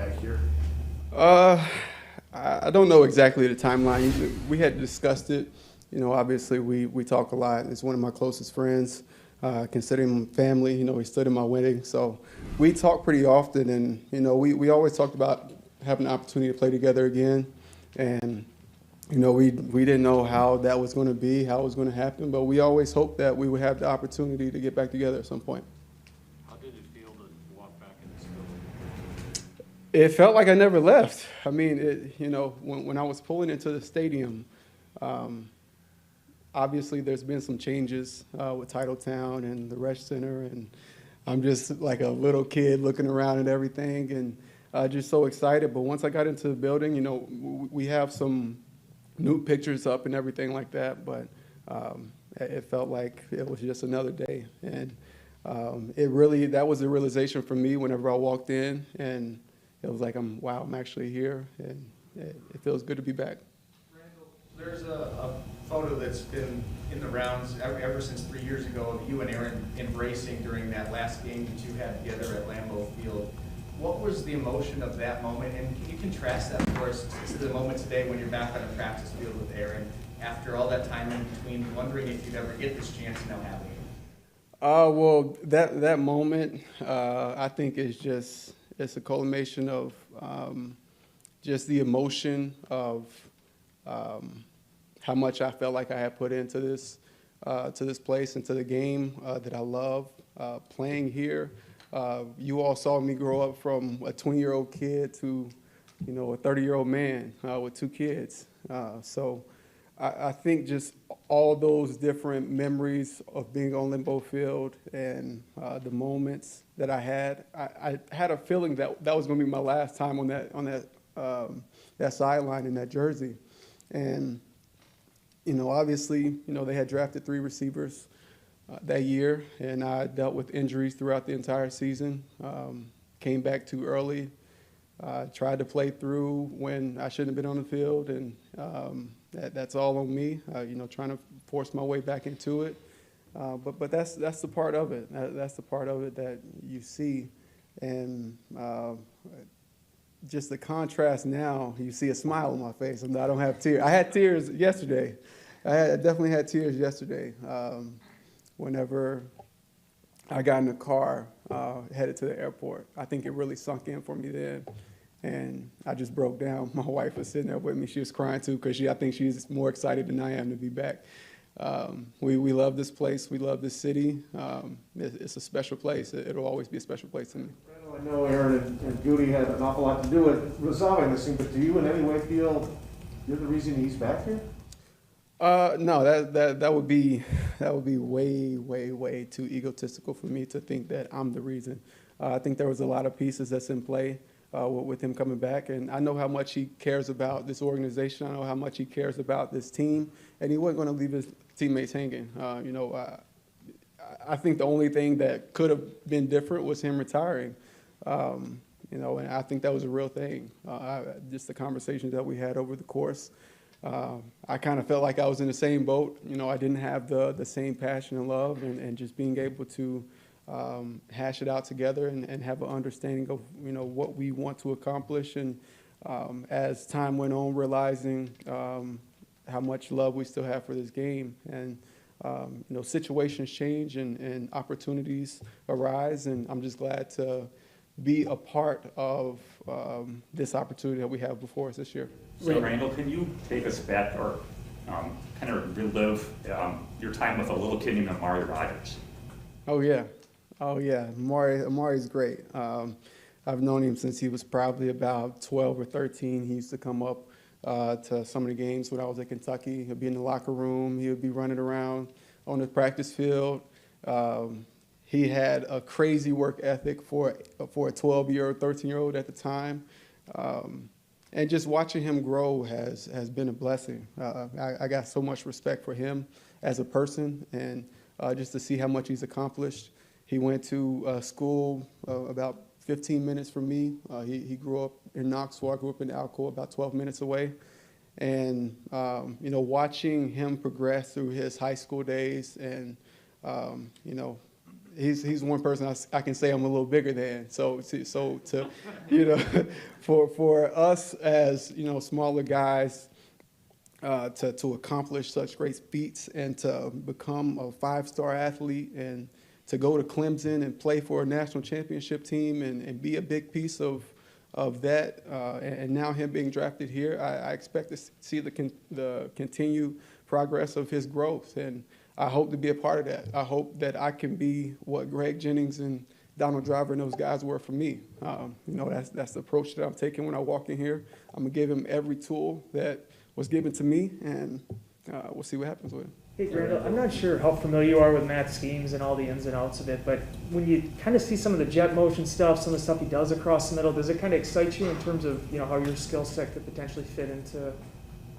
back here? Uh, I don't know exactly the timeline. We had discussed it. Obviously we talk a lot. It's one of my closest friends. Consider him family. He stood in my wedding. So we talk pretty often, and we always talked about having the opportunity to play together again. And we didn't know how that was going to be, how it was going to happen, but we always hoped that we would have the opportunity to get back together at some point. How did it feel to walk back in this building? It felt like I never left. I mean, when I was pulling into the stadium, um, obviously there's been some changes with Titletown and the Resch Center, and I'm just like a little kid looking around at everything and just so excited. But once I got into the building, we have some new pictures up and everything like that, but it felt like it was just another day. And that was the realization for me whenever I walked in, and it was like, wow, I'm actually here, and it feels good to be back. Randall, there's a photo that's been in the rounds ever since 3 years ago of you and Aaron embracing during that last game that you had together at Lambeau Field. What was the emotion of that moment, and can you contrast that for us to the moment today when you're back on a practice field with Aaron after all that time in between, wondering if you'd ever get this chance now having it? Well, that moment, I think it's a culmination of just the emotion of how much I felt like I had put into this place, into the game that I love playing here. You all saw me grow up from a 20-year-old kid to, a 30-year-old man with 2 kids. So I think just all those different memories of being on Lambeau Field and the moments that I had a feeling that was going to be my last time on that sideline in that jersey. And obviously, they had drafted 3 receivers that year, and I dealt with injuries throughout the entire season. Came back too early, tried to play through when I shouldn't have been on the field, and that's all on me. Trying to force my way back into it. But that's the part of it. That's the part of it that you see, and just the contrast now. You see a smile on my face. I don't have tears. I had tears yesterday. I definitely had tears yesterday. Whenever I got in the car, headed to the airport, I think it really sunk in for me then. And I just broke down. My wife was sitting there with me. She was crying too because I think she's more excited than I am to be back. We love this place. We love this city. It's a special place. It'll always be a special place to me. I know Aaron and Goody had an awful lot to do with resolving this thing, but do you in any way feel you're the reason he's back here? No, that would be way too egotistical for me to think that I'm the reason. I think there was a lot of pieces that's in play with him coming back, and I know how much he cares about this organization. I know how much he cares about this team, and he wasn't going to leave his teammates hanging. I think the only thing that could have been different was him retiring. And I think that was a real thing. Just the conversations that we had over the course. I kind of felt like I was in the same boat. I didn't have the same passion and love, and just being able to hash it out together and have an understanding of what we want to accomplish. And as time went on, realizing how much love we still have for this game, and situations change and opportunities arise, and I'm just glad to be a part of this opportunity that we have before us this year. So Randall, can you take us back or kind of relive your time with a little kid named Amari Rodgers? Oh yeah. Amari's great. I've known him since he was probably about 12 or 13. He used to come up to some of the games when I was at Kentucky. He'd be in the locker room. He would be running around on the practice field. He had a crazy work ethic for a 12-year-old, 13-year-old at the time. And just watching him grow has been a blessing. I got so much respect for him as a person, and just to see how much he's accomplished. He went to school about 15 minutes from me. He grew up in Knoxville. I grew up in Alcoa, about 12 minutes away. And, watching him progress through his high school days and, he's one person I can say I'm a little bigger than. So to you know, for us as smaller guys, to accomplish such great feats and to become a 5-star athlete and to go to Clemson and play for a national championship team and be a big piece of that, and now him being drafted here, I expect to see the continued progress of his growth, and I hope to be a part of that. I hope that I can be what Greg Jennings and Donald Driver and those guys were for me. That's the approach that I'm taking when I walk in here. I'm gonna give him every tool that was given to me, and we'll see what happens with it. Hey, Randall, I'm not sure how familiar you are with Matt's schemes and all the ins and outs of it, but when you kind of see some of the jet motion stuff, some of the stuff he does across the middle, does it kind of excite you in terms of how your skill set could potentially fit into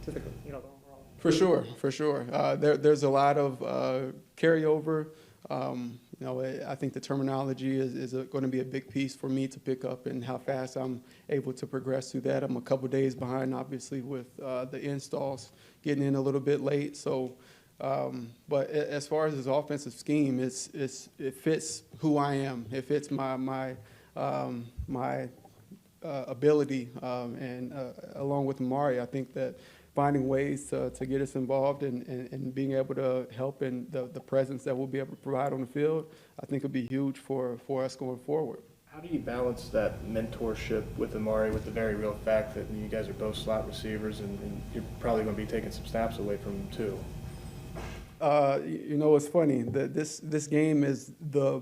the the overall? For sure. There's a lot of carryover. I think the terminology is going to be a big piece for me to pick up, and how fast I'm able to progress through that. I'm a couple days behind, obviously, with the installs getting in a little bit late. So, but as far as his offensive scheme, it fits who I am. It fits my ability, and along with Amari, I think that finding ways to get us involved and being able to help in the presence that we'll be able to provide on the field, I think will be huge for us going forward. How do you balance that mentorship with Amari with the very real fact that you guys are both slot receivers and you're probably going to be taking some snaps away from him too? It's funny that this game is the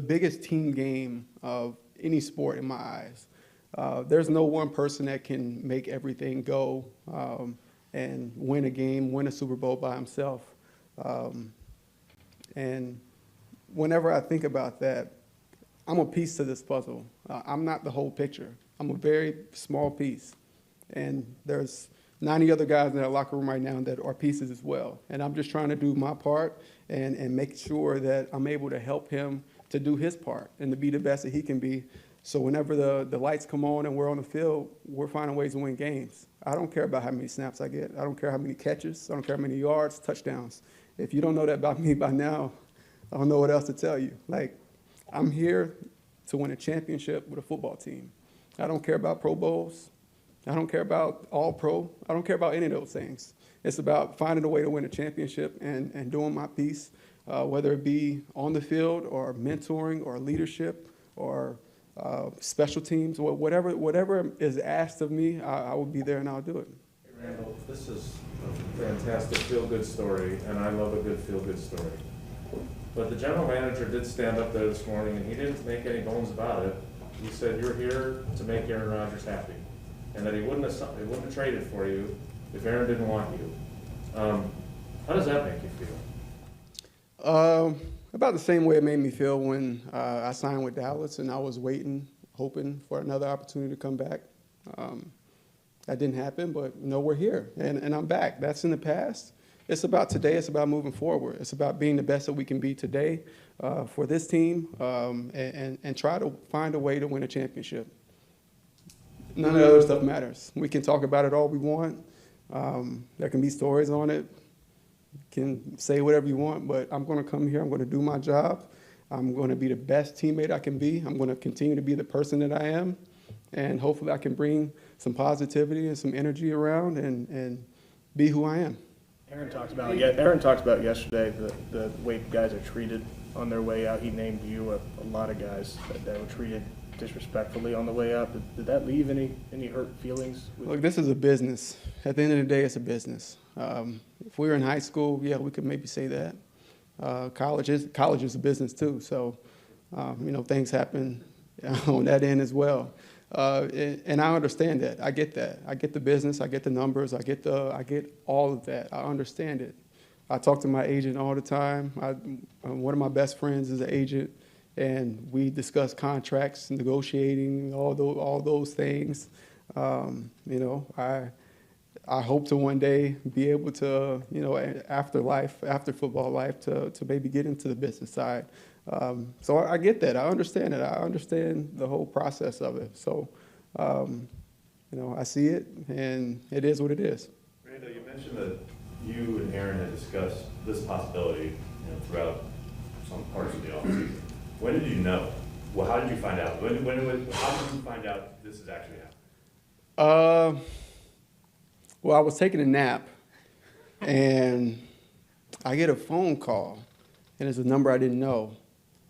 biggest team game of any sport in my eyes. There's no one person that can make everything go and win a game, win a Super Bowl by himself. And whenever I think about that, I'm a piece to this puzzle. I'm not the whole picture. I'm a very small piece. And there's 90 other guys in that locker room right now that are pieces as well. And I'm just trying to do my part and make sure that I'm able to help him to do his part and to be the best that he can be. So whenever the lights come on and we're on the field, we're finding ways to win games. I don't care about how many snaps I get. I don't care how many catches. I don't care how many yards, touchdowns. If you don't know that about me by now, I don't know what else to tell you. Like, I'm here to win a championship with a football team. I don't care about Pro Bowls. I don't care about All-Pro. I don't care about any of those things. It's about finding a way to win a championship and doing my piece, whether it be on the field or mentoring or leadership or special teams, or whatever is asked of me, I will be there and I'll do it. Hey, Randall, this is a fantastic feel-good story, and I love a good feel-good story. But the general manager did stand up there this morning, and he didn't make any bones about it. He said, you're here to make Aaron Rodgers happy, and that he wouldn't have traded for you if Aaron didn't want you. How does that make you feel? About the same way it made me feel when I signed with Dallas and I was waiting, hoping for another opportunity to come back. That didn't happen, but we're here, and I'm back. That's in the past. It's about today. It's about moving forward. It's about being the best that we can be today for this team, and try to find a way to win a championship. None of the other stuff matters. We can talk about it all we want. There can be stories on it. Can say whatever you want, but I'm going to come here. I'm going to do my job. I'm going to be the best teammate I can be. I'm going to continue to be the person that I am, and hopefully I can bring some positivity and some energy around and be who I am. Aaron talked about yesterday the way guys are treated on their way out. He named you a lot of guys that were treated disrespectfully on the way out. Did that leave any hurt feelings? Look, this is a business. At the end of the day, it's a business. If we were in high school, yeah, we could maybe say that. College is a business too. So, things happen on that end as well. And I understand that. I get that. I get the business. I get the numbers. I get all of that. I understand it. I talk to my agent all the time. One of my best friends is an agent, and we discuss contracts, negotiating, all those things. I hope to one day be able to, after football life, to maybe get into the business side. So I get that. I understand it. I understand the whole process of it. So, I see it, and it is what it is. Randall, you mentioned that you and Aaron had discussed this possibility, throughout some parts of the offseason. When did you know? Well, how did you find out? How did you find out this is actually happening? Well, I was taking a nap, and I get a phone call, and it's a number I didn't know,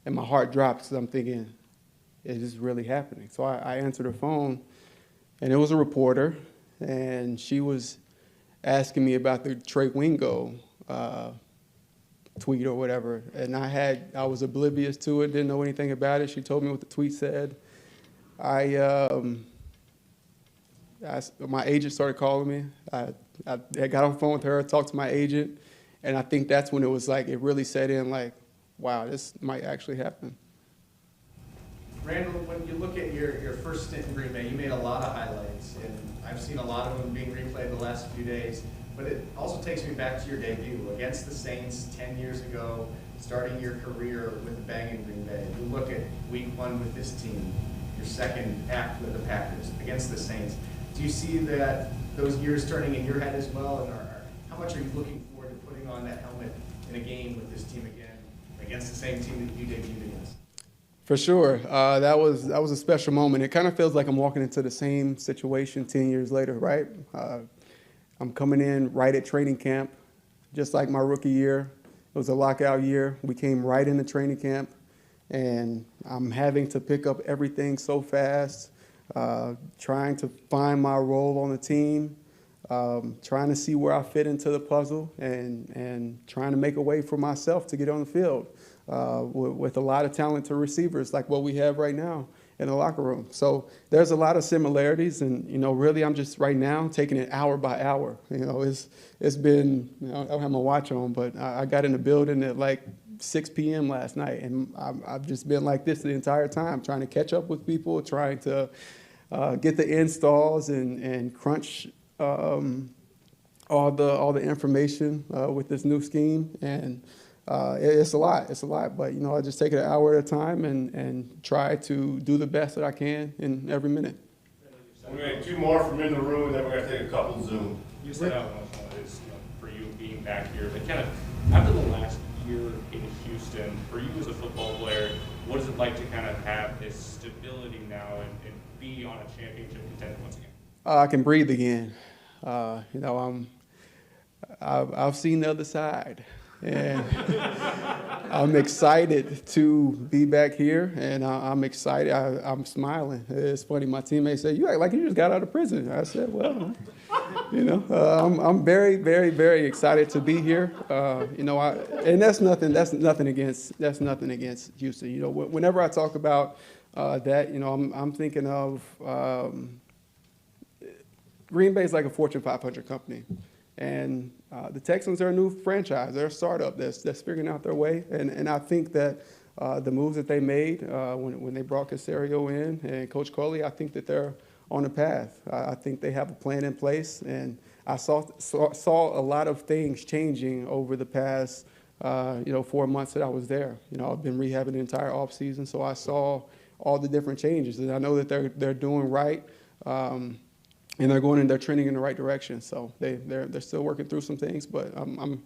and my heart drops because I'm thinking, is this really happening? So I answered her phone, and it was a reporter, and she was asking me about the Trey Wingo tweet or whatever, and I was oblivious to it, didn't know anything about it. She told me what the tweet said. My agent started calling me. I got on the phone with her, talked to my agent, and I think that's when it was like, it really set in like, wow, this might actually happen. Randall, when you look at your first stint in Green Bay, you made a lot of highlights, and I've seen a lot of them being replayed the last few days, but it also takes me back to your debut against the Saints 10 years ago, starting your career with a bang in Green Bay. You look at week 1 with this team, your second act with the Packers against the Saints. Do you see that those years turning in your head as well, and how much are you looking forward to putting on that helmet in a game with this team again, against the same team that you debuted against? For sure. That was a special moment. It kind of feels like I'm walking into the same situation 10 years later, right? I'm coming in right at training camp, just like my rookie year. It was a lockout year. We came right into training camp, and I'm having to pick up everything so fast, trying to find my role on the team, trying to see where I fit into the puzzle, and trying to make a way for myself to get on the field with a lot of talented receivers like what we have right now in the locker room. So there's a lot of similarities, and really I'm just right now taking it hour by hour. It's been, I don't have my watch on, but I got in the building at like 6 p.m. last night, and I've just been like this the entire time, trying to catch up with people, trying to get the installs and crunch all the information with this new scheme, and it's a lot, but I just take it an hour at a time and try to do the best that I can in every minute. We're going to get 2 more from in the room, and then we're going to take a couple Zoom. You said how emotional it is for you being back here, but kind of after the last year in Houston, for you as a football player, what is it like to kind of have this stability now and be on a championship contender once again? I can breathe again. I've seen the other side, and I'm excited to be back here, and I'm excited. I'm smiling. It's funny. My teammates say, "You act like you just got out of prison." I said, "Well, I'm very, very, very excited to be here. And that's nothing against Houston. Whenever I talk about that, I'm thinking of Green Bay is like a Fortune 500 company, and the Texans are a new franchise. They're a startup that's figuring out their way, and I think that the moves that they made when they brought Caserio in and Coach Coley, I think that they're on the path. I think they have a plan in place, and I saw a lot of things changing over the past 4 months that I was there. I've been rehabbing the entire offseason, so I saw all the different changes, and I know that they're doing right. And they're trending in the right direction. So they're still working through some things, but I'm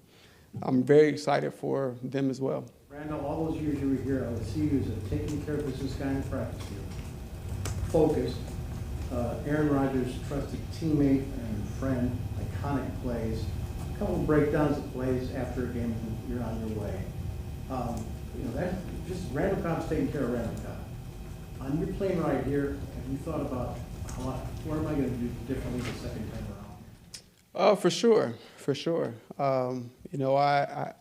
very excited for them as well. Randall, all those years you were here, I would see you as a taking care of business guy in practice here. Focused. Aaron Rodgers, trusted teammate and friend, iconic plays. A couple of breakdowns of plays after a game and you're on your way. That's just Randall Cobb's taking care of Randall Cobb. On your plane ride here, have you thought about what am I going to do differently the second time around? For sure.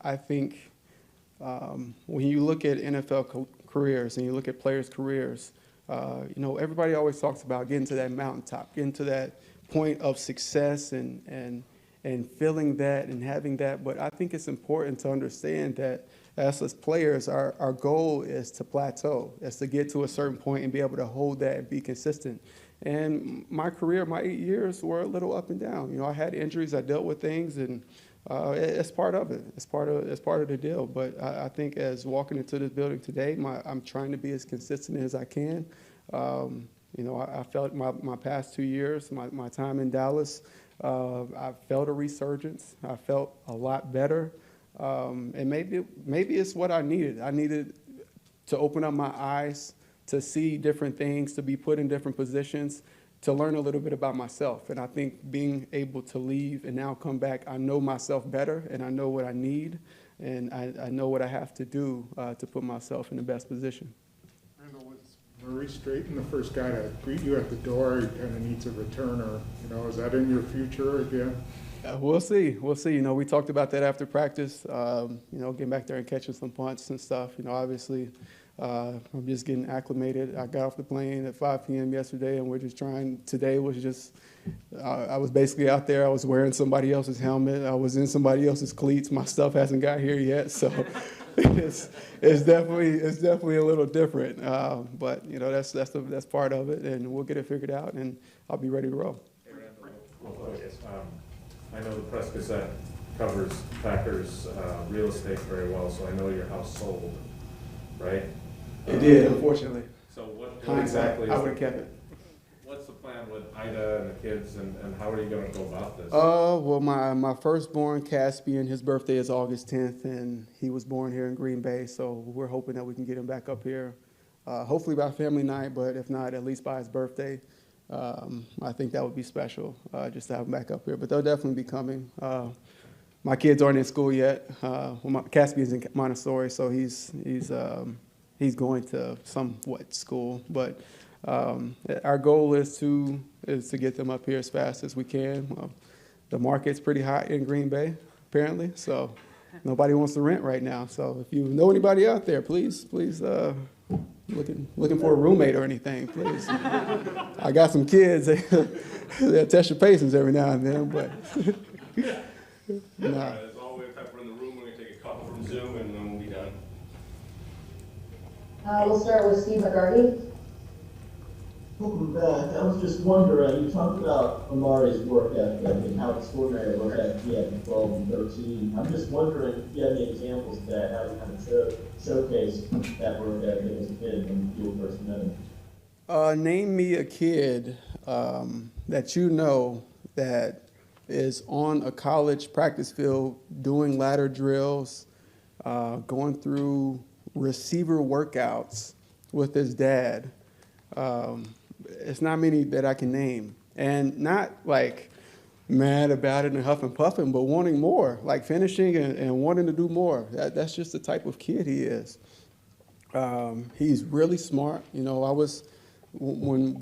I think when you look at NFL careers and you look at players' careers, everybody always talks about getting to that mountaintop, getting to that point of success and feeling that and having that. But I think it's important to understand that as players, our goal is to plateau, is to get to a certain point and be able to hold that and be consistent. And my career, my 8 years were a little up and down. I had injuries, I dealt with things, and it's part of it. It's part of the deal. But I think as walking into this building today, I'm trying to be as consistent as I can. I felt my past 2 years, my time in Dallas, I felt a resurgence. I felt a lot better. And maybe it's what I needed. I needed to open up my eyes, to see different things, to be put in different positions, to learn a little bit about myself. And I think being able to leave and now come back, I know myself better, and I know what I need, and I know what I have to do to put myself in the best position. Randall, was Murray Straighten the first guy to greet you at the door? He kind of needs a returner. Is that in your future again? We'll see. We'll see. We talked about that after practice, getting back there and catching some punts and stuff. Obviously, I'm just getting acclimated. I got off the plane at 5 p.m. yesterday, and we're just trying. Today was just, I was basically out there. I was wearing somebody else's helmet. I was in somebody else's cleats. My stuff hasn't got here yet, so it's definitely a little different. But that's part of it, and we'll get it figured out, and I'll be ready to roll. I know the Press Gazette covers Packers real estate very well, so I know your house sold, right? It did, unfortunately. So what exactly I would have kept it. What's the plan with Ida and the kids, and how are you going to go about this? Well, my firstborn, Caspian, his birthday is August 10th, and he was born here in Green Bay, so we're hoping that we can get him back up here, hopefully by family night, but if not, at least by his birthday. I think that would be special, just to have them back up here. But they'll definitely be coming. My kids aren't in school yet. Caspian's in Montessori, so he's going to somewhat school. But our goal is to get them up here as fast as we can. The market's pretty hot in Green Bay, apparently, so nobody wants to rent right now. So if you know anybody out there, please. Looking for a roommate or anything, please. I got some kids. They'll test your patience every now and then, but nah. As always, pepper in the room. We're going to take a couple from Zoom, and then we'll be done. We'll start with Steve McGarty. Welcome back. I was just wondering, you talked about Amari's work ethic and how extraordinary work ethic he had in 12 and 13. I'm just wondering if you have any examples of that, how he kind of showcased that work ethic as a kid when you first met him. Name me a kid that you know that is on a college practice field doing ladder drills, going through receiver workouts with his dad. It's not many that I can name, and not like mad about it and huffing puffing, but wanting more, like finishing and wanting to do more. That's just the type of kid he is. He's really smart. When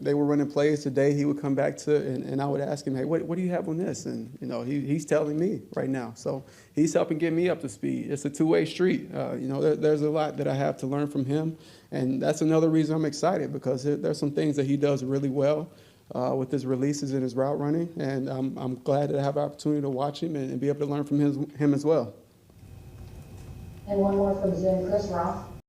they were running plays today, he would come back and I would ask him, hey, what do you have on this? And he's telling me right now. So he's helping get me up to speed. It's a two-way street. There's a lot that I have to learn from him, and that's another reason I'm excited, because there's some things that he does really well with his releases and his route running, and I'm glad that I have the opportunity to watch him and be able to learn from him as well. And one more from Zoom, Chris Roth.